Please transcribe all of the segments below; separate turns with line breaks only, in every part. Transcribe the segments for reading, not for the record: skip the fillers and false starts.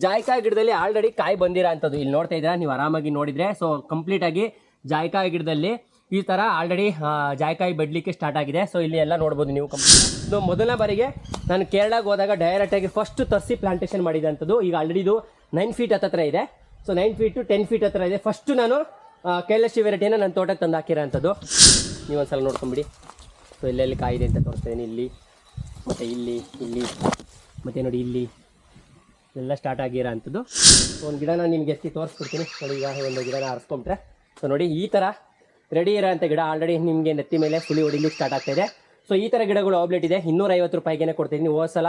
ಜಾಯಿಕಾಯಿ ಗಿಡದಲ್ಲಿ ಆಲ್ರೆಡಿ ಕಾಯಿ ಬಂದಿರೋ ಅಂಥದ್ದು ಇಲ್ಲಿ ನೋಡ್ತಾ ಇದ್ದೀರಾ ನೀವು ಆರಾಮಾಗಿ ನೋಡಿದರೆ. ಸೊ ಕಂಪ್ಲೀಟಾಗಿ ಜಾಯಿಕಾಯಿ ಗಿಡದಲ್ಲಿ ಈ ಥರ ಆಲ್ರೆಡಿ ಜಾಯಿಕಾಯಿ ಬಿಡಲಿಕ್ಕೆ ಸ್ಟಾರ್ಟ್ ಆಗಿದೆ. ಸೊ ಇಲ್ಲಿ ಎಲ್ಲ ನೋಡ್ಬೋದು ನೀವು. ಮೊದಲನೇ ಬಾರಿಗೆ ನಾನು ಕೇರಳಕ್ಕೆ ಹೋದಾಗ ಡೈರೆಕ್ಟಾಗಿ ಫಸ್ಟ್ ತರಿಸಿ ಪ್ಲಾಂಟೇಶನ್ ಮಾಡಿದೆ ಅಂಥದ್ದು. ಈಗ ಆಲ್ರೆಡಿ ಇದು 9 ಫೀಟ್ ಹತ್ತಿರ ಇದೆ. ಸೊ 9 ಫೀಟ್ ಟು 10 ಫೀಟ್ ಹತ್ತಿರ ಇದೆ. ಫಸ್ಟು ನಾನು ಕೇರಳಶ್ರೀ ವೆರೈಟಿನ ನನ್ನ ತೋಟಕ್ಕೆ ತಂದು ಹಾಕಿರೋ ಅಂಥದ್ದು. ನೀವು ಒಂದ್ಸಲ ನೋಡ್ಕೊಂಬಿಡಿ. ಸೊ ಎಲ್ಲೆಲ್ಲಿ ಕಾಯಿದೆ ಅಂತ ತೋರಿಸ್ತಾ ಇದ್ದೀನಿ. ಇಲ್ಲಿ ಮತ್ತು ಇಲ್ಲಿ ಮತ್ತು ನೋಡಿ ಇಲ್ಲಿ ಎಲ್ಲ ಸ್ಟಾರ್ಟ್ ಆಗಿರೋ ಅಂಥದ್ದು. ಒಂದು ಗಿಡನ ನಿಮ್ಗೆ ಎತ್ತಿ ತೋರಿಸ್ಬಿಡ್ತೀನಿ ನೋಡಿ. ಈಗ ಒಂದು ಗಿಡನ ಆರಿಸ್ಕೊಂಡ್ರೆ ಸೊ ನೋಡಿ ಈ ಥರ ರೆಡಿ ಇರೋ ಅಂಥ ಗಿಡ ಆಲ್ರೆಡಿ ನಿಮಗೆ ನೆತ್ತಿ ಮೇಲೆ ಸುಳಿ ಹೊಡಿಲಿಕ್ಕೆ ಸ್ಟಾರ್ಟ್ ಆಗ್ತಾಯಿದೆ. ಸೊ ಈ ಥರ ಗಿಡಗಳು ಆಬ್ಲೆಟ್ ಇದೆ. 250 ರೂಪಾಯಿಗೆ ಕೊಡ್ತಿದ್ದೀನಿ. ಹೋದ ಸಲ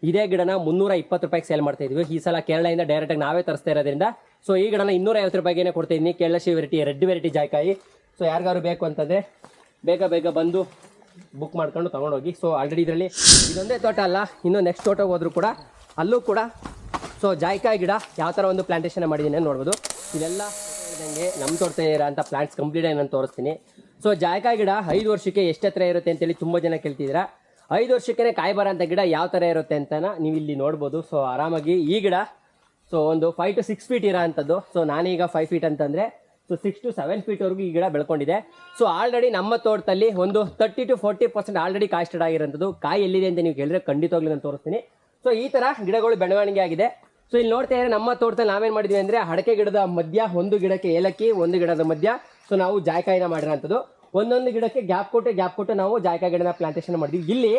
ಇದೇ ಗಿಡನ 320 ರೂಪಾಯಿಗೆ ಸೇಲ್ ಮಾಡ್ತಾಯಿದ್ವಿ. ಈ ಸಲ ಕೇರಳದಿಂದ ಡೈರೆಕ್ಟಾಗಿ ನಾವೇ ತರಿಸ್ತಾ ಇರೋದ್ರಿಂದ ಸೊ ಈ ಗಿಡನ 250 ರೂಪಾಯಿಗೆ ಕೊಡ್ತಾಯಿದ್ದೀನಿ. ಕೇರಳಶ್ರೀ ವೆರೈಟಿ ರೆಡ್ ವೆರೈಟಿ ಜಾಯಿಕಾಯಿ. ಸೊ ಯಾರಿಗಾರು ಬೇಕು ಅಂತಂದರೆ ಬೇಗ ಬಂದು ಬುಕ್ ಮಾಡ್ಕೊಂಡು ತೊಗೊಂಡೋಗಿ. ಸೊ ಆಲ್ರೆಡಿ ಇದರಲ್ಲಿ ಇದೊಂದೇ ತೋಟ ಅಲ್ಲ, ಇನ್ನೂ ನೆಕ್ಸ್ಟ್ ತೋಟಕ್ಕೆ ಹೋದರೂ ಕೂಡ ಅಲ್ಲೂ ಕೂಡ ಸೊ ಜಾಯಿಕಾಯಿ ಗಿಡ ಯಾವ ಥರ ಒಂದು ಪ್ಲಾಂಟೇಶನ್ ಮಾಡಿದ್ದೀನಿ ನೋಡ್ಬೋದು. ಇದೆಲ್ಲ ನನಗೆ ನಮ್ಮ ತೋಟ ಇರೋಂಥ ಪ್ಲಾಂಟ್ಸ್ ಕಂಪ್ಲೀಟ್ ನಾನು ತೋರಿಸ್ತೀನಿ. ಸೊ ಜಾಯಿಕಾಯಿ ಗಿಡ 5 ವರ್ಷಕ್ಕೆ ಎಷ್ಟು ಹತ್ರ ಇರುತ್ತೆ ಅಂತೇಳಿ ತುಂಬ ಜನ ಕೇಳ್ತಿದ್ದೀರಾ. 5 ವರ್ಷಕ್ಕೆ ಕಾಯಿ ಬರೋಂಥ ಗಿಡ ಯಾವ ಥರ ಇರುತ್ತೆ ಅಂತ ನೀವು ಇಲ್ಲಿ ನೋಡ್ಬೋದು. ಸೊ ಆರಾಮಾಗಿ ಈ ಗಿಡ ಸೊ ಒಂದು 5 to 6 ಫೀಟ್ ಇರೋ ಅಂಥದ್ದು. ಸೊ ನಾನೀಗ 5 ಫೀಟ್ ಅಂತಂದರೆ ಸೊ 6 to 7 ಫೀಟ್ವರೆಗೂ ಈ ಗಿಡ ಬೆಳ್ಕೊಂಡಿದೆ. ಸೊ ಆಲ್ರೆಡಿ ನಮ್ಮ ತೋಟದಲ್ಲಿ ಒಂದು 30 to 40% ಆಲ್ರೆಡಿ ಕಾಯಿ ಸ್ಟಾರ್ಟ್ ಆಗಿರೋಂಥದ್ದು. ಕಾಯಿ ಎಲ್ಲಿದೆ ಅಂತ ನೀವು ಕೇಳಿದ್ರೆ ಖಂಡಿತವಾಗ್ಲೂ ನಾನು ತೋರಿಸ್ತೀನಿ. ಸೊ ಈ ಥರ ಗಿಡಗಳು ಬೆಳವಣಿಗೆ ಆಗಿದೆ. ಸೊ ಇಲ್ಲಿ ನೋಡ್ತಾ ಇದ್ರೆ ನಮ್ಮ ತೋಟದಲ್ಲಿ ನಾವೇನು ಮಾಡಿದ್ವಿ ಅಂದರೆ ಅಡಕೆ ಗಿಡದ ಮಧ್ಯ ಒಂದು ಗಿಡಕ್ಕೆ ಏಲಕ್ಕಿ, ಒಂದು ಗಿಡದ ಮಧ್ಯ ಸೊ ನಾವು ಜಾಯಿಕಾಯಿನ ಮಾಡಿರೋಂಥದ್ದು. ಒಂದೊಂದು ಗಿಡಕ್ಕೆ ಗ್ಯಾಪ್ ಕೊಟ್ಟು ನಾವು ಜಾಯಿಕಾಯಿ ಗಿಡನ ಪ್ಲಾಂಟೇಶನ್ ಮಾಡಿದ್ವಿ. ಇಲ್ಲಿ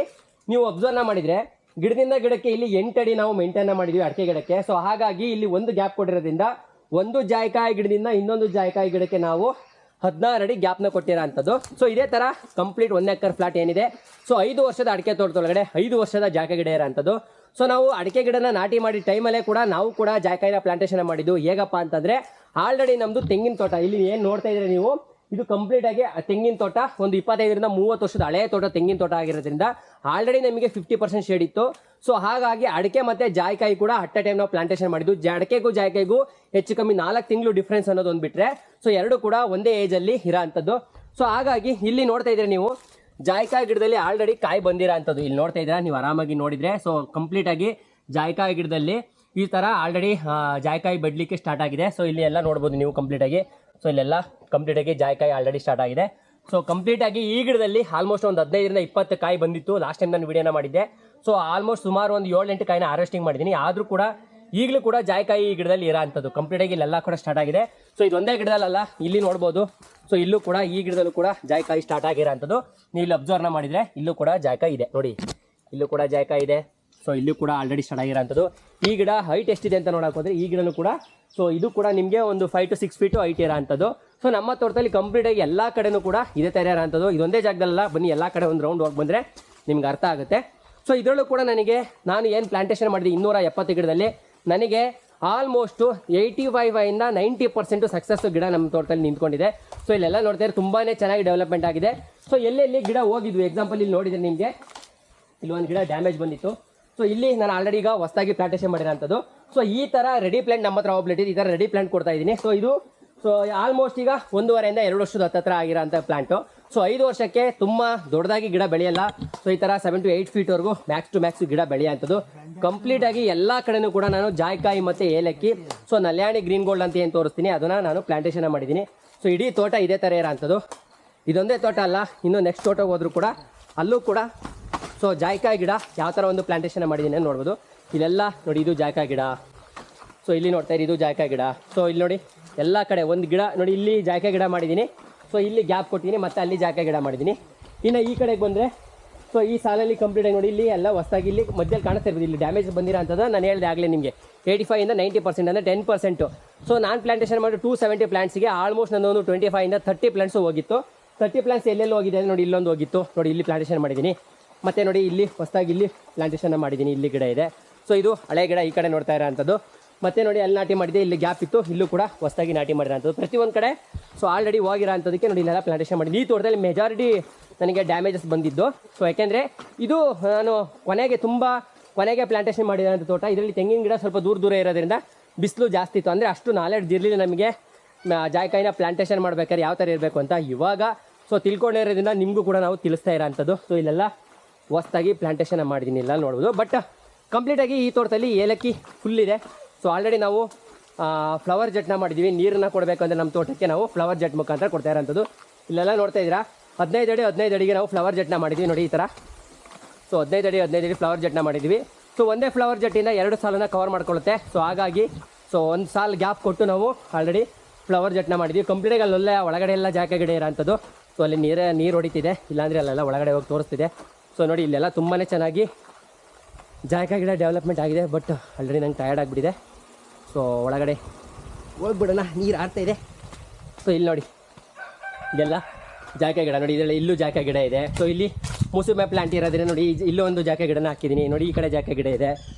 ನೀವು ಅಬ್ಸರ್ವ್ ಮಾಡಿದರೆ ಗಿಡದಿಂದ ಗಿಡಕ್ಕೆ ಇಲ್ಲಿ 8 ಅಡಿ ನಾವು ಮೇಂಟೈನ್ ಮಾಡಿದ್ವಿ ಅಡಕೆ ಗಿಡಕ್ಕೆ. ಸೊ ಹಾಗಾಗಿ ಇಲ್ಲಿ ಒಂದು ಗ್ಯಾಪ್ ಕೊಟ್ಟಿರೋದ್ರಿಂದ ಒಂದು ಜಾಯಿಕಾಯಿ ಗಿಡದಿಂದ ಇನ್ನೊಂದು ಜಾಯಿಕಾಯಿ ಗಿಡಕ್ಕೆ ನಾವು 16 ಅಡಿ ಗ್ಯಾಪ್ನ ಕೊಟ್ಟಿರೋ ಅಂಥದ್ದು. ಸೊ ಇದೇ ಥರ ಕಂಪ್ಲೀಟ್ 1 ಎಕರ್ ಫ್ಲಾಟ್ ಏನಿದೆ. ಸೊ 5 ವರ್ಷದ ಅಡಿಕೆ ತೋಟದೊಳಗಡೆ 5 ವರ್ಷದ ಜಾಯಿಕಾಯಿ ಗಿಡ ಇರೋ ಅಂಥದ್ದು. ಸೊ ನಾವು ಅಡಿಕೆ ಗಿಡನ ನಾಟಿ ಮಾಡಿ ಟೈಮಲ್ಲೇ ಕೂಡ ನಾವು ಕೂಡ ಜಾಯಿಕಾಯಿನ ಪ್ಲಾಂಟೇಶನ್ ಮಾಡಿದ್ದು. ಹೇಗಪ್ಪ ಅಂತಂದರೆ ಆಲ್ರೆಡಿ ನಮ್ಮದು ತೆಂಗಿನ ತೋಟ ಇಲ್ಲಿ ಏನು ನೋಡ್ತಾ ಇದ್ರೆ ನೀವು, ಇದು ಕಂಪ್ಲೀಟಾಗಿ ತೆಂಗಿನ ತೋಟ ಒಂದು 25ರಿಂದ 30 ವರ್ಷದ ಹಳೆಯ ತೋಟ ತೆಂಗಿನ ತೋಟ ಆಗಿರೋದ್ರಿಂದ ಆಲ್ರೆಡಿ ನಮಗೆ 50% ಶೇಡ್ ಇತ್ತು. ಸೊ ಹಾಗಾಗಿ ಅಡಿಕೆ ಮತ್ತು ಜಾಯಿಕಾಯಿ ಕೂಡ ಅಟ್ ಅ ಟೈಮ್ ನಾವು ಪ್ಲಾಂಟೇಶನ್ ಮಾಡಿದ್ದು. ಅಡಿಕೆಗೂ ಜಾಯಿಕಾಯಿಗೂ ಹೆಚ್ಚು ಕಮ್ಮಿ 4 ತಿಂಗಳು ಡಿಫ್ರೆನ್ಸ್ ಅನ್ನೋದು ಒಂದು ಬಿಟ್ಟರೆ ಸೊ ಎರಡು ಕೂಡ ಒಂದೇ ಏಜಲ್ಲಿ ಇರೋ ಅಂಥದ್ದು. ಸೊ ಹಾಗಾಗಿ ಇಲ್ಲಿ ನೋಡ್ತಾ ಇದ್ರೆ ನೀವು ಜಾಯಿಕಾಯಿ ಗಿಡದಲ್ಲಿ ಆಲ್ರೆಡಿ ಕಾಯಿ ಬಂದಿರೋ ಅಂಥದ್ದು ಇಲ್ಲಿ ನೋಡ್ತಾ ಇದ್ದೀರಾ ನೀವು ಆರಾಮಾಗಿ ನೋಡಿದರೆ. ಸೊ ಕಂಪ್ಲೀಟಾಗಿ ಜಾಯಿಕಾಯಿ ಗಿಡದಲ್ಲಿ ಈ ಥರ ಆಲ್ರೆಡಿ ಜಾಯಿಕಾಯಿ ಬಿಡಲಿಕ್ಕೆ ಸ್ಟಾರ್ಟ್ ಆಗಿದೆ. ಸೊ ಇಲ್ಲಿ ಎಲ್ಲ ನೋಡ್ಬೋದು ನೀವು ಕಂಪ್ಲೀಟಾಗಿ. ಸೊ ಇಲ್ಲೆಲ್ಲ ಕಂಪ್ಲೀಟಾಗಿ ಜಾಯಿಕಾಯಿ ಆಲ್ರೆಡಿ ಸ್ಟಾರ್ಟ್ ಆಗಿದೆ. ಸೊ ಕಂಪ್ಲೀಟಾಗಿ ಈ ಗಿಡದಲ್ಲಿ ಆಲ್ಮೋಸ್ಟ್ ಒಂದು 15ರಿಂದ 20 ಕಾಯಿ ಬಂದಿತ್ತು ಲಾಸ್ಟ್ ಟೈಮ್ ನಾನು ವಿಡಿಯೋನ ಮಾಡಿದ್ದೆ. ಸೊ ಆಲ್ಮೋಸ್ಟ್ ಸುಮಾರು ಒಂದು 7-8 ಕಾಯಿನ ಹಾರ್ವೆಸ್ಟಿಂಗ್ ಮಾಡಿದ್ದೀನಿ. ಆದರೂ ಕೂಡ ಈಗಲೂ ಕೂಡ ಜಾಯಿಕಾಯಿ ಈ ಗಿಡದಲ್ಲಿ ಇರೋ ಅಂಥದ್ದು ಕಂಪ್ಲೀಟಾಗಿ ಇಲ್ಲೆಲ್ಲ ಕೂಡ ಸ್ಟಾರ್ಟ್ ಆಗಿದೆ. ಸೊ ಇದೊಂದೇ ಗಿಡದಲ್ಲ, ಇಲ್ಲಿ ನೋಡ್ಬೋದು. ಸೊ ಇಲ್ಲೂ ಕೂಡ ಈ ಗಿಡದಲ್ಲೂ ಕೂಡ ಜಾಯಿಕಾಯಿ ಸ್ಟಾರ್ಟ್ ಆಗಿರೋ ಅಂಥದ್ದು. ನೀವು ಇಲ್ಲಿ ಅಬ್ಸರ್ವ್ನ ಮಾಡಿದರೆ ಇಲ್ಲೂ ಕೂಡ ಜಾಯಿಕಾಯಿ ಇದೆ ನೋಡಿ, ಇಲ್ಲೂ ಕೂಡ ಜಾಯಿಕಾಯಿ ಇದೆ. ಸೊ ಇಲ್ಲೂ ಕೂಡ ಆಲ್ರೆಡಿ ಸ್ಟಾರ್ಟ್ ಆಗಿರೋ ಅಂಥದ್ದು. ಈ ಗಿಡ ಹೈಟ್ ಎಷ್ಟಿದೆ ಅಂತ ನೋಡೋಕೆ ಹೋದರೆ ಈ ಗಿಡನೂ ಕೂಡ ಸೊ ಇದು ಕೂಡ ನಿಮಗೆ ಒಂದು 5 to 6 ಫೀಟು ಹೈಟ್ ಇರೋ ಅಂಥದ್ದು. ಸೊ ನಮ್ಮ ತೋಟದಲ್ಲಿ ಕಂಪ್ಲೀಟಾಗಿ ಎಲ್ಲ ಕಡೆನೂ ಕೂಡ ಇದೇ ಥರ ಇರೋ ಅಂಥದ್ದು. ಇದೊಂದೇ ಜಾಗದಲ್ಲ, ಬನ್ನಿ ಎಲ್ಲ ಕಡೆ ಒಂದು ರೌಂಡ್ ಹೋಗಿ ಬಂದರೆ ನಿಮ್ಗೆ ಅರ್ಥ ಆಗುತ್ತೆ. ಸೊ ಇದರಲ್ಲೂ ಕೂಡ ನಾನು ಏನು ಪ್ಲಾಂಟೇಶನ್ ಮಾಡಿದೆ 270 ಗಿಡದಲ್ಲಿ ನನಗೆ ಆಲ್ಮೋಸ್ಟು 85ಇಂದ 90% ಸಕ್ಸಸ್ ಗಿಡ ನಮ್ಮ ತೋಟದಲ್ಲಿ ನಿಂತ್ಕೊಂಡಿದೆ. ಸೊ ಇಲ್ಲೆಲ್ಲ ನೋಡ್ತಾ ತುಂಬಾ ಚೆನ್ನಾಗಿ ಡೆವಲಪ್ಮೆಂಟ್ ಆಗಿದೆ. ಸೊ ಎಲ್ಲೆಲ್ಲಿ ಗಿಡ ಹೋಗಿದ್ವಿ ಎಕ್ಸಾಂಪಲ್ ಇಲ್ಲಿ ನೋಡಿದರೆ ನಿಮಗೆ ಇಲ್ಲಿ ಒಂದು ಗಿಡ ಡ್ಯಾಮೇಜ್ ಬಂದಿತ್ತು. ಸೊ ಇಲ್ಲಿ ನಾನು ಆಲ್ರೆಡಿ ಈಗ ಹೊಸದಾಗಿ ಪ್ಲಾಂಟೇಶನ್ ಮಾಡಿರೋಂಥದ್ದು. ಸೊ ಈ ಥರ ರೆಡಿ ಪ್ಲಾಂಟ್ ನಮ್ಮ ಹತ್ರ ಆಬ್ಲೆಟ್ ಇದೆ. ಈ ಥರ ರೆಡಿ ಪ್ಲಾಂಟ್ ಕೊಡ್ತಾ ಇದ್ದೀನಿ. ಸೊ ಇದು ಸೊ ಆಲ್ಮೋಸ್ಟ್ ಈಗ 1.5ಇಂದ 2 ವರ್ಷದ ಹತ್ತಿರ ಆಗಿರೋಂಥ ಪ್ಲಾಂಟು. ಸೊ 5 ವರ್ಷಕ್ಕೆ ತುಂಬ ದೊಡ್ಡದಾಗಿ ಗಿಡ ಬೆಳೆಯಲ್ಲ. ಸೊ ಈ ಥರ 7 to 8 ಫೀಟ್ವರೆಗೂ ಮ್ಯಾಕ್ಸ್ ಟು ಮ್ಯಾಕ್ಸ್ ಗಿಡ ಬೆಳೆಯೋಂಥದ್ದು. ಕಂಪ್ಲೀಟಾಗಿ ಎಲ್ಲ ಕಡೆನೂ ಕೂಡ ನಾನು ಜಾಯಿಕಾಯಿ ಮತ್ತು ಏಲಕ್ಕಿ ಸೊ ನಲ್ಯಾಣಿ ಗ್ರೀನ್ ಗೋಲ್ಡ್ ಅಂತ ಏನು ತೋರಿಸ್ತೀನಿ ಅದನ್ನು ನಾನು ಪ್ಲಾಂಟೇಶನ್ ಮಾಡಿದ್ದೀನಿ. ಸೊ ಇಡೀ ತೋಟ ಇದೇ ಥರ ಇರೋ ಅಂಥದ್ದು. ಇದೊಂದೇ ತೋಟ ಅಲ್ಲ, ಇನ್ನೂ ನೆಕ್ಸ್ಟ್ ತೋಟಕ್ಕೆ ಹೋದರೂ ಕೂಡ ಅಲ್ಲೂ ಕೂಡ ಸೊ ಜಾಯಿಕಾಯಿ ಗಿಡ ಯಾವ ಥರ ಒಂದು ಪ್ಲಾಂಟೇಶನ್ ಮಾಡಿದ್ದೀನಿ ನೋಡ್ಬೋದು. ಇಲ್ಲೆಲ್ಲ ನೋಡಿ ಇದು ಜಾಯಿಕಾಯಿ ಗಿಡ. ಸೊ ಇಲ್ಲಿ ನೋಡ್ತಾ ಇರಿ ಇದು ಜಾಯಿಕಾಯಿ ಗಿಡ. ಸೊ ಇಲ್ಲಿ ನೋಡಿ ಎಲ್ಲ ಕಡೆ ಒಂದು ಗಿಡ ನೋಡಿ, ಇಲ್ಲಿ ಜಾಯಿಕಾಯಿ ಗಿಡ ಮಾಡಿದ್ದೀನಿ. ಸೊ ಇಲ್ಲಿ ಗ್ಯಾಪ್ ಕೊಟ್ಟಿದ್ದೀನಿ, ಮತ್ತು ಅಲ್ಲಿ ಜಾಯಿಕಾಯಿ ಗಿಡ ಮಾಡಿದ್ದೀನಿ. ಇನ್ನು ಈ ಕಡೆಗೆ ಬಂದರೆ ಸೊ ಈ ಸಾಲಲ್ಲಿ ಕಂಪ್ಲೀಟಾಗಿ ನೋಡಿ ಇಲ್ಲಿ ಎಲ್ಲ ಹೊಸದಾಗಿ ಇಲ್ಲಿ ಮಧ್ಯದಲ್ಲಿ ಕಾಣಿಸ್ತಾ ಇರ್ಬೋದು. ಇಲ್ಲಿ ಡ್ಯಾಮೇಜ್ ಬಂದಿರೋ ಅಂಥದ್ದು ನಾನು ಹೇಳಿದೆ ಆಗಲೇ ನಿಮಗೆ 85ಇಂದ 90% ಅಂದರೆ 10%. ಸೊ ನಾನು ಪ್ಲಾಂಟೇಶನ್ ಮಾಡಿ 270 ಪ್ಲಾಂಟ್ಸಿಗೆ ಆಲ್ಮೋಸ್ಟ್ ನನ್ನೊಂದು 25ಇಂದ 30 ಪ್ಲಾಂಟ್ಸು ಹೋಗಿತ್ತು. 30 ಪ್ಲಾಂಟ್ಸ್ ಎಲ್ಲೆಲ್ಲಿ ಹೋಗಿದೆ ನೋಡಿ, ಇಲ್ಲೊಂದು ಹೋಗಿತ್ತು ನೋಡಿ, ಇಲ್ಲಿ ಪ್ಲಾಂಟೇಶನ್ ಮಾಡಿದ್ದೀನಿ. ಮತ್ತು ನೋಡಿ ಇಲ್ಲಿ ಹೊಸದಾಗಿ ಇಲ್ಲಿ ಪ್ಲಾಂಟೇಶನ್ ಮಾಡಿದ್ದೀನಿ, ಇಲ್ಲಿ ಗಿಡ ಇದೆ. ಸೊ ಇದು ಹಳೆ ಗಿಡ ಈ ಕಡೆ ನೋಡ್ತಾ ಇರೋ ಅಂಥದ್ದು. ಮತ್ತು ನೋಡಿ ಅಲ್ಲಿ ನಾಟಿ ಮಾಡಿದೆ, ಇಲ್ಲಿ ಗ್ಯಾಪ್ ಇತ್ತು, ಇಲ್ಲೂ ಕೂಡ ಹೊಸದಾಗಿ ನಾಟಿ ಮಾಡಿರೋಂಥದ್ದು. ಪ್ರತಿಯೊಂದು ಕಡೆ ಸೊ ಆಲ್ರೆಡಿ ಹೋಗಿರೋ ಅಂಥದ್ದಕ್ಕೆ ನೋಡಿ ಇಲ್ಲೆಲ್ಲ ಪ್ಲಾಂಟೇಶನ್ ಮಾಡಿದ್ದೀನಿ. ಈ ತೋಟದಲ್ಲಿ ಮೆಜಾರಿಟಿ ನನಗೆ ಡ್ಯಾಮೇಜಸ್ ಬಂದಿದ್ದು. ಸೊ ಯಾಕೆಂದರೆ ಇದು ನಾನು ಕೊನೆಗೆ ಪ್ಲಾಂಟೇಶನ್ ಮಾಡಿರೋಂಥ ತೋಟ. ಇದರಲ್ಲಿ ತೆಂಗಿನ ಗಿಡ ಸ್ವಲ್ಪ ದೂರ ಇರೋದ್ರಿಂದ ಬಿಸಿಲು ಜಾಸ್ತಿ ಇತ್ತು. ಅಂದರೆ ಅಷ್ಟು ನಾಲೆಡ್ಜ್ ಇರಲಿಲ್ಲ ನಮಗೆ ಜಾಯಿಕಾಯಿನ ಪ್ಲಾಂಟೇಶನ್ ಮಾಡ್ಬೇಕಾದ್ರೆ ಯಾವ ಥರ ಇರಬೇಕು ಅಂತ. ಇವಾಗ ಸೊ ತಿಳ್ಕೊಂಡಿರೋದ್ರಿಂದ ನಿಮಗೂ ಕೂಡ ನಾವು ತಿಳಿಸ್ತಾ ಇರೋ ಅಂಥದ್ದು. ಸೊ ಇಲ್ಲೆಲ್ಲ ಹೊಸದಾಗಿ ಪ್ಲಾಂಟೇಶನ್ ಮಾಡಿದ್ದೀನಿ, ಇಲ್ಲ ನೋಡ್ಬೋದು. ಬಟ್ ಕಂಪ್ಲೀಟಾಗಿ ಈ ತೋಟದಲ್ಲಿ ಏಲಕ್ಕಿ ಫುಲ್ ಇದೆ. ಸೊ ಆಲ್ರೆಡಿ ನಾವು ಫ್ಲವರ್ ಜೆಟ್ನ ಮಾಡಿದ್ದೀವಿ. ನೀರನ್ನ ಕೊಡಬೇಕು ಅಂದರೆ ನಮ್ಮ ತೋಟಕ್ಕೆ ನಾವು ಫ್ಲವರ್ ಜೆಟ್ ಮುಖಾಂತರ ಕೊಡ್ತಾ ಇರೋಂಥದ್ದು. ಇಲ್ಲೆಲ್ಲ ನೋಡ್ತಾ ಇದ್ದೀರಾ 15 ಅಡಿಗೆ ನಾವು ಫ್ಲವರ್ ಜೆಟ್ನ ಮಾಡಿದ್ವಿ ನೋಡಿ ಈ ಥರ. ಸೊ 15 ಅಡಿ ಫ್ಲವರ್ ಜೆಟ್ನ ಮಾಡಿದ್ವಿ. ಸೊ ಒಂದೇ ಫ್ಲವರ್ ಜೆಟ್ಟಿಂದ 2 ಸಾಲನ್ನ ಕವರ್ ಮಾಡ್ಕೊಳ್ಳುತ್ತೆ. ಸೊ ಹಾಗಾಗಿ ಒಂದು ಸಾಲು ಗ್ಯಾಪ್ ಕೊಟ್ಟು ನಾವು ಆಲ್ರೆಡಿ ಫ್ಲವರ್ ಜೆಟ್ನ ಮಾಡಿದ್ವಿ. ಕಂಪ್ಲೀಟಾಗಿ ಅಲ್ಲೆಲ್ಲ ಒಳಗಡೆ ಎಲ್ಲ ಜಾಕೆ ಗಿಡ ಇರೋಂಥದ್ದು. ಸೊ ಅಲ್ಲಿ ನೀರು ಹೊಡಿತಿದೆ, ಇಲ್ಲಾಂದರೆ ಅಲ್ಲೆಲ್ಲ ಒಳಗಡೆ ಹೋಗಿ ತೋರಿಸ್ತಿದೆ. ಸೊ ನೋಡಿ ಇಲ್ಲೆಲ್ಲ ತುಂಬಾ ಚೆನ್ನಾಗಿ ಜಾಯ್ಕಾ ಗಿಡ ಡೆವಲಪ್ಮೆಂಟ್ ಆಗಿದೆ. ಬಟ್ ಆಲ್ರೆಡಿ ನಂಗೆ ಟಯರ್ಡ್ ಆಗಿಬಿಟ್ಟಿದೆ. ಸೊ ಒಳಗಡೆ ಹೋಗ್ಬಿಡೋಣ, ನೀರು ಆಡ್ತಾ ಇದೆ. ಸೊ ಇಲ್ಲಿ ನೋಡಿ ಇದೆಲ್ಲ ಜಾಯ್ಕಾ ಗಿಡ ನೋಡಿ, ಇದರಲ್ಲಿ ಇಲ್ಲೂ ಜಾಯ್ಕಾ ಗಿಡ ಇದೆ. ಸೊ ಇಲ್ಲಿ ಮೂಸುಮೆ ಪ್ಲಾಂಟ್ ಇರೋದ್ರಿಂದ ನೋಡಿ ಇಲ್ಲೂ ಒಂದು ಜಾಯ್ಕಾ ಗಿಡನ ಹಾಕಿದ್ದೀನಿ ನೋಡಿ. ಈ ಕಡೆ ಜಾಯ್ಕಾ ಗಿಡ ಇದೆ.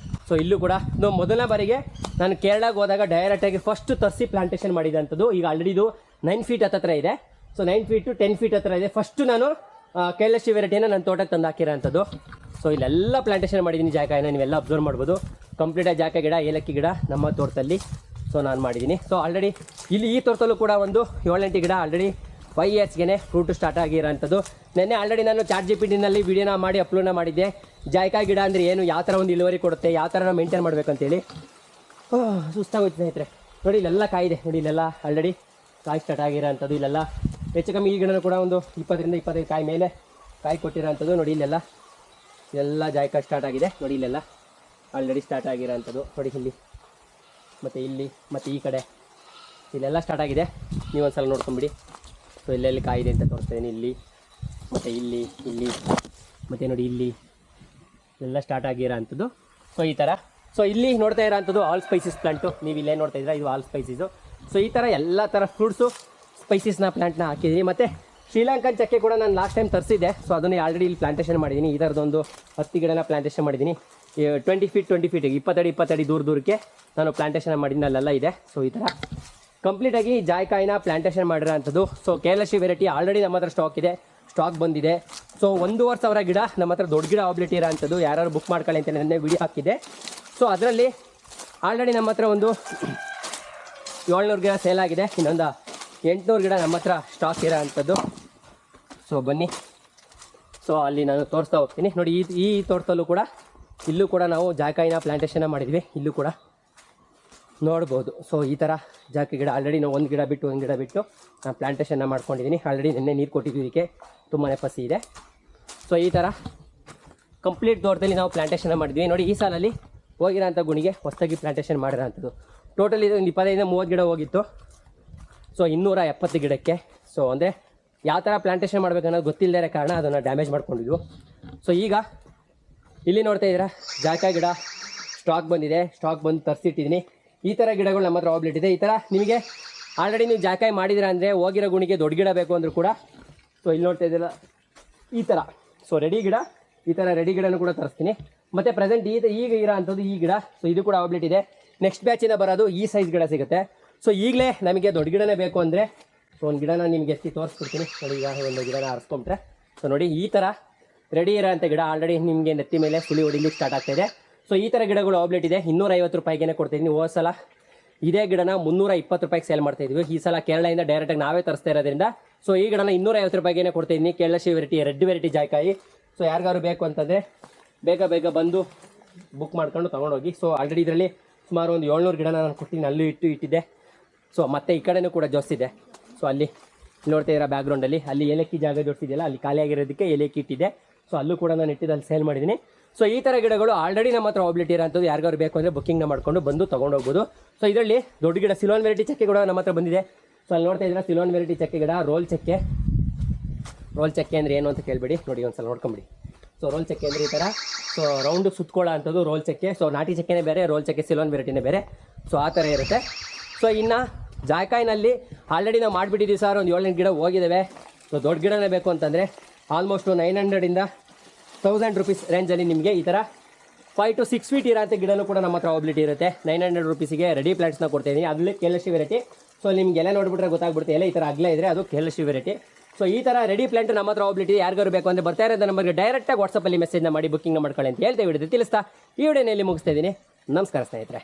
ಸೊ ಇಲ್ಲೂ ಕೂಡ ಮೊದಲನೇ ಬಾರಿಗೆ ನಾನು ಕೇರಳಕ್ಕೆ ಹೋದಾಗ ಡೈರೆಕ್ಟಾಗಿ ಫಸ್ಟ್ ತರಿಸಿ ಪ್ಲಾಂಟೇಷನ್ ಮಾಡಿದಂಥದ್ದು. ಈಗ ಆಲ್ರೆಡಿ ಇದು 9 ಫೀಟ್ ಹತ್ತಿರ ಇದೆ. ಸೊ 9 ಫೀಟ್ ಟು 10 ಫೀಟ್ ಹತ್ತಿರ ಇದೆ. ಫಸ್ಟು ನಾನು ಕೈಲಾಶಿ ವೆರೈಟಿನ ನನ್ನ ತೋಟಕ್ಕೆ ತಂದು ಹಾಕಿರೋಂಥದ್ದು. ಸೊ ಇಲ್ಲೆಲ್ಲ ಪ್ಲಾಂಟೇಷನ್ ಮಾಡಿದ್ದೀನಿ ಜಾಯ್ಕಾಯಿನ, ನೀವೆಲ್ಲ ಅಬ್ಸರ್ವ್ ಮಾಡ್ಬೋದು. ಕಂಪ್ಲೀಟಾಗಿ ಜಾಯ್ಕಾ ಗಿಡ, ಏಲಕ್ಕಿ ಗಿಡ ನಮ್ಮ ತೋಟದಲ್ಲಿ ಸೊ ನಾನು ಮಾಡಿದ್ದೀನಿ. ಸೊ ಆಲ್ರೆಡಿ ಇಲ್ಲಿ ಈ ತೋಟದಲ್ಲೂ ಕೂಡ ಒಂದು 7-8 ಗಿಡ ಆಲ್ರೆಡಿ 5 ಇಯರ್ಸ್ಗೆ ಫ್ರೂಟು ಸ್ಟಾರ್ಟ್ ಆಗಿರೋಂಥದ್ದು. ನೆನ್ನೆ ಆಲ್ರೆಡಿ ನಾನು ChatGPTನಲ್ಲಿ ವೀಡಿಯೋನ ಮಾಡಿ ಅಪ್ಲೋಡ್ನ ಮಾಡಿದ್ದೆ. ಜಾಯ್ಕಾ ಗಿಡ ಅಂದರೆ ಏನು, ಯಾವ ಥರ ಒಂದು ಇಳುವರಿ ಕೊಡುತ್ತೆ, ಯಾವ ಥರ ನಾವು ಮೇಂಟೈನ್ ಮಾಡಬೇಕಂತೇಳಿ. ಸುಸ್ತಾಗೋಯ್ತು ಸ್ನೇಹಿತರೆ. ನೋಡಿ ಇಲ್ಲೆಲ್ಲ ಕಾಯಿದೆ ನೋಡಿ, ಇಲ್ಲೆಲ್ಲ ಆಲ್ರೆಡಿ ಕಾಯಿ ಸ್ಟಾರ್ಟ್ ಆಗಿರೋಂಥದ್ದು. ಇಲ್ಲೆಲ್ಲ ಹೆಚ್ಚು ಕಮ್ಮಿ ಈ ಗಿಡನೂ ಕೂಡ ಒಂದು 20-25 ಕಾಯಿ ಮೇಲೆ ಕಾಯಿ ಕೊಟ್ಟಿರೋಂಥದ್ದು. ನೋಡಿ ಇಲ್ಲೆಲ್ಲ ಎಲ್ಲ ಜಾಯ್ಕಾ ಸ್ಟಾರ್ಟ್ ಆಗಿದೆ ನೋಡಿ, ಇಲ್ಲೆಲ್ಲ ಆಲ್ರೆಡಿ ಸ್ಟಾರ್ಟ್ ಆಗಿರೋಂಥದ್ದು ನೋಡಿ. ಇಲ್ಲಿ ಮತ್ತು ಇಲ್ಲಿ ಮತ್ತು ಈ ಕಡೆ ಇಲ್ಲೆಲ್ಲ ಸ್ಟಾರ್ಟ್ ಆಗಿದೆ. ನೀವು ಒಂದು ಸಲ ನೋಡ್ಕೊಂಬಿಡಿ. ಸೊ ಇಲ್ಲೆಲ್ಲಿ ಕಾಯಿದೆ ಅಂತ ತೋರಿಸ್ತೀನಿ. ಇಲ್ಲಿ ಮತ್ತು ಇಲ್ಲಿ ಮತ್ತು ನೋಡಿ ಇಲ್ಲಿ ಎಲ್ಲ ಸ್ಟಾರ್ಟ್ ಆಗಿರೋ ಅಂಥದ್ದು. ಸೊ ಈ ಥರ ಸೊ ಇಲ್ಲಿ ನೋಡ್ತಾ ಇರೋ ಅಂಥದ್ದು ಆಲ್ ಸ್ಪೈಸಸ್ ಪ್ಲಾಂಟು. ನೀವು ಇಲ್ಲೇ ನೋಡ್ತಾ ಇದ್ದೀರಾ, ಇದು ಆಲ್ ಸ್ಪೈಸಸ್ಸು. ಸೊ ಈ ಥರ ಎಲ್ಲ ಥರ ಫ್ರೂಟ್ಸು ಸ್ಪೈಸಸ್ನ ಪ್ಲಾಂಟ್ನ ಹಾಕಿದ್ದೀನಿ. ಮತ್ತು ಶ್ರೀಲಂಕನ್ ಚಕ್ಕೆ ಕೂಡ ನಾನು ಲಾಸ್ಟ್ ಟೈಮ್ ತರಿಸಿದ್ದೆ. ಸೊ ಅದನ್ನು ಆಲ್ರೆಡಿ ಇಲ್ಲಿ ಪ್ಲಾಂಟೇಷನ್ ಮಾಡಿದ್ದೀನಿ. ಈ ಥರದೊಂದು 10 ಗಿಡನ ಪ್ಲಾಂಟೇಷನ್ ಮಾಡಿದ್ದೀನಿ. 20 ಫೀಟ್ 20 ಅಡಿ ದೂರಕ್ಕೆ ನಾನು ಪ್ಲಾಂಟೇಷನ್ ಮಾಡಿದ್ದೀನಿ, ಅಲ್ಲೆಲ್ಲ ಇದೆ. ಸೊ ಈ ಥರ ಕಂಪ್ಲೀಟಾಗಿ ಜಾಯ್ಕಾಯಿನ ಪ್ಲಾಂಟೇಷನ್ ಮಾಡಿರೋ ಅಂಥದ್ದು. ಸೊ ಕೈಲಾಶಿ ವೆರೈಟಿ ಆಲ್ರೆಡಿ ನಮ್ಮ ಹತ್ರ ಸ್ಟಾಕ್ ಬಂದಿದೆ. ಸೊ 1,500 ಗಿಡ ನಮ್ಮ ಹತ್ರ ದೊಡ್ಡ ಗಿಡ ಅವೈಲಿಟಿ ಇರೋ ಅಂಥದ್ದು. ಯಾರು ಬುಕ್ ಮಾಡ್ಕೊಳ್ಳಿ ಅಂತ ನೆನ್ನೆ ವಿಡಿಯೋ ಹಾಕಿದೆ. ಸೊ ಅದರಲ್ಲಿ ಆಲ್ರೆಡಿ ನಮ್ಮ ಹತ್ರ ಒಂದು 700 ಗಿಡ ಸೇಲ್ ಆಗಿದೆ. ಇನ್ನೊಂದು 800 ಗಿಡ ನಮ್ಮ ಹತ್ರ ಸ್ಟಾಕ್ ಇರೋ ಅಂಥದ್ದು. ಸೊ ಬನ್ನಿ, ಸೊ ಅಲ್ಲಿ ನಾನು ತೋರಿಸ್ತಾ ಹೋಗ್ತೀನಿ ನೋಡಿ. ಈ ತೋಟದಲ್ಲೂ ಕೂಡ ಇಲ್ಲೂ ಕೂಡ ನಾವು ಜಾಯ್ಕಾಯಿನ ಪ್ಲಾಂಟೇಷನ್ನ ಮಾಡಿದ್ವಿ. ಇಲ್ಲೂ ಕೂಡ ನೋಡ್ಬೋದು. ಸೊ ಈ ಥರ ಜಾಯ್ಕಾ ಗಿಡ ಆಲ್ರೆಡಿ ನಾವು ಒಂದು ಗಿಡ ಬಿಟ್ಟು ನಾನು ಪ್ಲಾಂಟೇಷನ್ನ ಮಾಡ್ಕೊಂಡಿದ್ದೀನಿ. ಆಲ್ರೆಡಿ ನೆನ್ನೆ ನೀರು ಕೊಟ್ಟಿದ್ದೀವಿ, ಇದಕ್ಕೆ ತುಂಬಾ ಫಸಿ ಇದೆ. ಸೊ ಈ ಥರ ಕಂಪ್ಲೀಟ್ ತೋಟದಲ್ಲಿ ನಾವು ಪ್ಲಾಂಟೇಷನ್ನ ಮಾಡಿದ್ವಿ ನೋಡಿ. ಈ ಸಾಲಲ್ಲಿ ಹೋಗಿರೋಂಥ ಗುಣಿಗೆ ಹೊಸದಾಗಿ ಪ್ಲಾಂಟೇಷನ್ ಮಾಡಿರೋಂಥದ್ದು. ಟೋಟಲ್ ಇದು ಒಂದು 25-30 ಗಿಡ ಹೋಗಿತ್ತು. ಸೊ 270 ಗಿಡಕ್ಕೆ. ಸೊ ಅಂದರೆ ಯಾವ ಥರ ಪ್ಲಾಂಟೇಷನ್ ಮಾಡಬೇಕನ್ನೋದು ಗೊತ್ತಿಲ್ಲದೇ ಇರೋ ಕಾರಣ ಅದನ್ನು ಡ್ಯಾಮೇಜ್ ಮಾಡ್ಕೊಂಡಿದ್ವು. ಸೊ ಈಗ ಇಲ್ಲಿ ನೋಡ್ತಾ ಇದ್ದೀರಾ ಜಾಯ್ಕಾ ಗಿಡ ಸ್ಟಾಕ್ ಬಂದಿದೆ. ಸ್ಟಾಕ್ ಬಂದು ತರಿಸಿಟ್ಟಿದ್ದೀನಿ. ಈ ಥರ ಗಿಡಗಳು ನಮ್ಮ ಹತ್ರ ಅವೈಲಿಟಿ ಇದೆ. ಈ ಥರ ನಿಮಗೆ ಆಲ್ರೆಡಿ ನೀವು ಜಾಯ್ಕಾಯಿ ಮಾಡಿದ್ದೀರಾ ಅಂದರೆ ಹೋಗಿರೋ ಗುಣಿಗೆ ದೊಡ್ಡ ಗಿಡ ಬೇಕು ಅಂದರೂ ಕೂಡ ಸೊ ಇಲ್ಲಿ ನೋಡ್ತಾ ಇದ್ದೀರ ಈ ಥರ. ಸೊ ರೆಡಿ ಗಿಡ, ಈ ಥರ ರೆಡಿ ಗಿಡನೂ ಕೂಡ ತರಿಸ್ತೀನಿ. ಮತ್ತು ಪ್ರೆಸೆಂಟ್ ಈಗ ಇರೋ ಅಂಥದ್ದು ಈ ಗಿಡ. ಸೊ ಇದು ಕೂಡ ಅವೈಲಿಟಿ ಇದೆ. ನೆಕ್ಸ್ಟ್ ಬ್ಯಾಚಿಂದ ಬರೋದು ಈ ಸೈಜ್ ಗಿಡ ಸಿಗುತ್ತೆ. ಸೊ ಈಗಲೇ ನಮಗೆ ದೊಡ್ಡ ಗಿಡನೇ ಬೇಕು ಅಂದರೆ ಸೊ ಒಂದು ಗಿಡನ ನಿಮಗೆ ಎತ್ತಿ ತೋರಿಸ್ಬಿಡ್ತೀನಿ ನೋಡಿ. ಈಗ ಒಂದು ಗಿಡನ ಆರಿಸ್ಕೊಂಡ್ರೆ ಸೊ ನೋಡಿ ಈ ಥರ ರೆಡಿ ಇರೋ ಅಂಥ ಗಿಡ ಆಲ್ರೆಡಿ ನಿಮಗೆ ನೆತ್ತಿ ಮೇಲೆ ಸುಳಿ ಹೊಡಿಲಿಕ್ಕೆ ಸ್ಟಾರ್ಟ್ ಆಗ್ತಾಯಿದೆ. ಸೊ ಈ ಥರ ಗಿಡಗಳು ಅವೈಲಿಟಿ ಇದೆ. 250 ರೂಪಾಯಿಗೆ ಕೊಡ್ತಾಯಿದ್ದೀನಿ. ಹೋದ ಸಲ ಇದೇ ಗಿಡನ 320 ರೂಪಾಯಿಗೆ ಸೇಲ್ ಮಾಡ್ತಾಯಿದ್ವಿ. ಈ ಸಲ ಕೇರಳದಿಂದ ಡೈರೆಕ್ಟಾಗಿ ನಾವೇ ತರಿಸ್ತಾ ಇರೋದ್ರಿಂದ ಸೊ ಈ ಗಿಡನ 250 ರೂಪಾಯಿಗೆ ಕೊಡ್ತಾಯಿದ್ದೀನಿ. ಕೈಲಾಶಿ ವೆರೈಟಿ, ರೆಡ್ ವೆರೈಟಿ ಜಾಯ್ಕಾಯಿ. ಸೊ ಯಾರಿಗಾರು ಬೇಕು ಅಂತಂದರೆ ಬೇಗ ಬಂದು ಬುಕ್ ಮಾಡ್ಕೊಂಡು ತೊಗೊಂಡೋಗಿ. ಸೊ ಆಲ್ರೆಡಿ ಇದರಲ್ಲಿ ಸುಮಾರು ಒಂದು 700 ಗಿಡನ ನಾನು ಕೊಟ್ಟಿದ್ದೀನಿ, ಅಲ್ಲೂ ಇಟ್ಟಿದ್ದೆ. ಸೊ ಮತ್ತು ಈ ಕಡೆನೂ ಕೂಡ ಜೋಡಿಸಿದೆ. ಸೊ ಅಲ್ಲಿ ನೋಡ್ತಾ ಇರೋ ಬ್ಯಾಕ್ಗ್ರೌಂಡಲ್ಲಿ ಅಲ್ಲಿ ಏಲಕ್ಕಿ ಜಾಗ ಜೋಡಿಸಿದೆಯಲ್ಲ, ಅಲ್ಲಿ ಖಾಲಿಯಾಗಿರೋದಕ್ಕೆ ಏಲಕ್ಕಿ ಇಟ್ಟಿದ್ದೆ. ಸೊ ಅಲ್ಲೂ ಕೂಡ ನಾನು ಇಟ್ಟಿದ್ದು ಅಲ್ಲಿ ಸೇಲ್ ಮಾಡಿದ್ದೀನಿ. ಸೊ ಈ ಥರ ಗಿಡಗಳು ಆಲ್ರೆಡಿ ನಮ್ಮ ಹತ್ರ ಅವೈಲಿಟಿ ಇರೋಂಥದ್ದು. ಯಾರಿಗಾರು ಬೇಕು ಅಂದರೆ ಬುಕ್ಕಿಂಗ್ನ ಮಾಡ್ಕೊಂಡು ಬಂದು ತೊಗೊಂಡೋಗ್ಬೋದು. ಸೊ ಇದರಲ್ಲಿ ದೊಡ್ಡ ಗಿಡ ಸಿಲೋನ್ ವೆರೈಟಿ ಚಕ್ಕೆ ಕೂಡ ನಮ್ಮ ಹತ್ರ ಬಂದಿದೆ. ಸೊ ಅಲ್ಲಿ ನೋಡ್ತಾ ಇದ್ದೀರಾ ಸಿಲೋನ್ ವೆರೈಟಿ ಚಕ್ಕೆ ಗಿಡ. ರೋಲ್ ಚಕ್ಕೆ ಅಂದರೆ ಏನು ಅಂತ ಕೇಳಬೇಡಿ, ನೋಡಿ ಒಂದು ಸಲ ನೋಡ್ಕೊಂಬಿಡಿ. ಸೊ ರೋಲ್ ಚಕ್ಕೆ ಅಂದರೆ ಈ ಥರ ಸೊ ರೌಂಡ್ ಸುತ್ಕೊಳ್ಳೋ ಅಂಥದ್ದು ರೋಲ್ ಚಕ್ಕೆ. ಸೊ ನಾಟಿ ಚಕ್ಕೆನೇ ಬೇರೆ, ರೋಲ್ ಚಕ್ಕೆ ಸಿಲೋನ್ ವೆರೈಟಿನೇ ಬೇರೆ. ಸೊ ಆ ಥರ ಇರುತ್ತೆ. ಸೊ ಇನ್ನು ಜಾಯ್ಕಾಯಿನಲ್ಲಿ ಆಲ್ರೆಡಿ ನಾವು ಮಾಡಿಬಿಟ್ಟಿದ್ದೀವಿ ಸರ್, ಒಂದು 7-8 ಗಿಡ ಹೋಗಿದ್ದಾವೆ. ಸೊ ದೊಡ್ಡ ಗಿಡನೇ ಬೇಕು ಅಂತಂದರೆ ಆಲ್ಮೋಸ್ಟ್ 900ಇಂದ 1000 ರೂಪೀಸ್ ರೇಂಜಲ್ಲಿ ನಿಮಗೆ ಈ ಥರ 5 to 6 ಫೀಟ್ ಇರೋಂಥ ಗಿಡನೂ ಕೂಡ ನಮ್ಮ ಹತ್ರ ಅವೈಲಿಟಿ ಇರುತ್ತೆ. 900 ರೂಪೀಸಿಗೆ ರೆಡಿ ಪ್ಲಾಂಟ್ಸ್ನ ಕೊಡ್ತಾಯಿದ್ದೀನಿ. ಅದರಲ್ಲಿ ಕೈಲಾಶಿ ವೆರೈಟಿ. ಸೊ ನಿಮಗೆಲ್ಲ ನೋಡಿಬಿಟ್ರೆ ಗೊತ್ತಾಗ್ಬಿಡುತ್ತೆ ಎಲ್ಲ ಈ ಥರ ಅಗಲ ಇದ್ದರೆ ಅದು ಕೈಲಾಶಿ ವೆರೈಟಿ. ಸೊ ಈ ಥರ ರೆಡಿ ಪ್ಲಾಂಟ್ ನಮ್ಮ ಹತ್ರ ಅವೈಲಿಟಿ. ಯಾರಿಗಾರು ಬೇಕು ಅಂದರೆ ಬರ್ತಾ ಇರೋದು ನಮಗೆ ಡೈರೆಕ್ಟಾಗಿ ವಾಟ್ಸಪ್ಪಲ್ಲಿ ಮೆಸೇಜ್ನ ಮಾಡಿ ಬುಕ್ಕಿಂಗ್ ಮಾಡ್ಕೊಳ್ಳಿ ಅಂತ ಹೇಳ್ತೇವೆ. ತಿಳಿಸ್ತಾ ಈ ವಿಡಿಯೋನಲ್ಲಿ ಮುಗಿಸ್ತಾ ಇದ್ದೀನಿ. ನಮಸ್ಕಾರ ಸ್ನೇಹಿತರೆ.